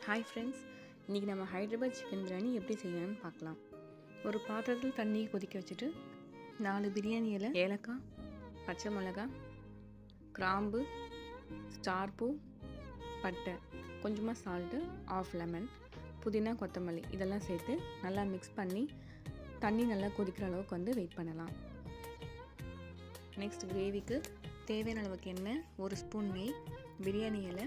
Hi friends, இன்றைக்கி நம்ம Hyderabad chicken biryani எப்படி செய்யணும்னு பார்க்கலாம். ஒரு பாத்திரத்தில் தண்ணியை கொதிக்க வச்சுட்டு 4 பிரியாணி இலை, ஏலக்காய், பச்சை மிளகாய், கிராம்பு, ஸ்டார் பூ, பட்டை, கொஞ்சமாக சால்ட்டு, ஆஃப் லெமன், புதினா, கொத்தமல்லி இதெல்லாம் சேர்த்து நல்லா மிக்ஸ் பண்ணி தண்ணி நல்லா கொதிக்கிற அளவுக்கு வெயிட் பண்ணலாம். நெக்ஸ்ட் கிரேவிக்கு தேவையான அளவுக்கு எண்ணெய், 1 ஸ்பூன் நெய், பிரியாணி இலை.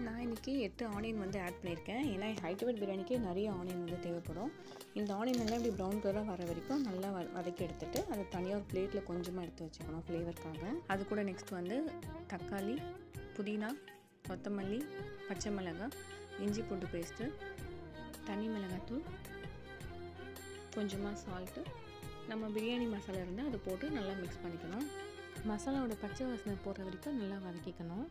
நான் இன்றைக்கி 8 ஆனியன் ஆட் பண்ணியிருக்கேன். ஏன்னா ஹைதராபாத் பிரியாணிக்கு நிறைய ஆனியன் தேவைப்படும். இந்த ஆனியன் எல்லாம் இப்படி ப்ரௌன் கலராக வர வரைக்கும் நல்லா வதக்கி எடுத்துகிட்டு அதை தனியாக ஒரு பிளேட்டில் கொஞ்சமாக எடுத்து வச்சுக்கணும் ஃப்ளேவருக்காக. அது கூட நெக்ஸ்ட் தக்காளி, புதினா, கொத்தமல்லி, பச்சை மிளகாய், இஞ்சி பூண்டு பேஸ்ட்டு, தனி மிளகாய்த்தூள், கொஞ்சமாக சால்ட்டு, நம்ம பிரியாணி மசாலா இருந்தால் அதை போட்டு நல்லா மிக்ஸ் பண்ணிக்கணும். மசாலாவோட பச்சை வாசனை போடுற வரைக்கும் நல்லா வதக்கிக்கணும்.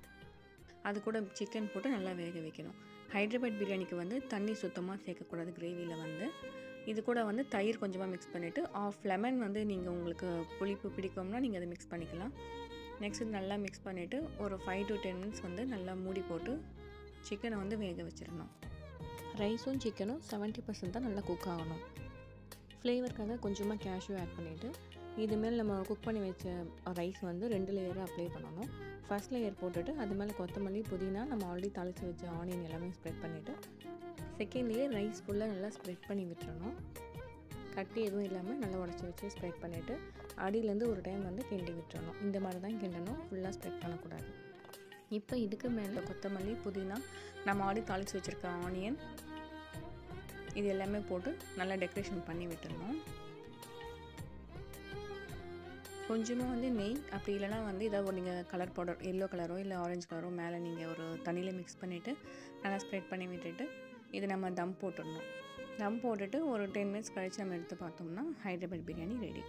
அது கூட சிக்கன் போட்டு நல்லா வேக வைக்கணும். ஹைதராபாத் பிரியாணிக்கு தண்ணி சுத்தமாக சேர்க்கக்கூடாது. கிரேவியில் இது கூட தயிர் கொஞ்சமாக மிக்ஸ் பண்ணிவிட்டு ஆஃப் லெமன் நீங்கள் உங்களுக்கு புளிப்பு பிடிக்கும்னா நீங்கள் அதை மிக்ஸ் பண்ணிக்கலாம். நெக்ஸ்ட் நல்லா மிக்ஸ் பண்ணிவிட்டு ஒரு 5 to 10 minutes நல்லா மூடி போட்டு சிக்கனை வேக வச்சிடணும். ரைஸும் சிக்கனும் 70% தான் நல்லா குக் ஆகணும். ஃப்ளேவருக்காக கொஞ்சமாக கேஷ்யூ ஆட் பண்ணிவிட்டு இதுமாரி நம்ம குக் பண்ணி வச்ச ரைஸ் 2 லேயராக அப்ளை பண்ணணும். ஃபர்ஸ்ட் லேயர் போட்டுட்டு அது மேலே கொத்தமல்லி, புதினா, நம்ம ஆல்ரெடி தாளித்து வச்ச ஆனியன் எல்லாமே ஸ்ப்ரெட் பண்ணிவிட்டு செகண்ட் லேயர் ரைஸ் ஃபுல்லாக நல்லா ஸ்ப்ரெட் பண்ணி விட்டுறணும். கட்டி எதுவும் இல்லாமல் நல்லா உடச்சி வச்சு ஸ்ப்ரெட் பண்ணிவிட்டு அடியிலேருந்து ஒரு டைம் கிண்டி விட்டுறணும். இந்த மாதிரி தான் கிண்டணும், ஃபுல்லாக ஸ்ப்ரெட் பண்ணக்கூடாது. இப்போ இதுக்கு மேலே கொத்தமல்லி, புதினா, நம்ம ஆல்ரெடி தாளித்து வச்சுருக்க ஆனியன் இது எல்லாமே போட்டு நல்லா டெக்கரேஷன் பண்ணி விட்டுறணும். கொஞ்சமாக நெய், அப்படி இல்லைனா ஏதாவது நீங்கள் கலர் பவுடர், எல்லோ கலரோ இல்லை ஆரஞ்சு கலரோ மேலே நீங்கள் ஒரு தண்ணியில் மிக்ஸ் பண்ணிவிட்டு நல்லா ஸ்ப்ரெட் பண்ணி விட்டுட்டு இது நம்ம தம் போட்டுடணும். தம் போட்டுட்டு ஒரு 10 minutes கழித்து நம்ம எடுத்து பார்த்தோம்னா ஹைதராபாத் பிரியாணி ரெடி.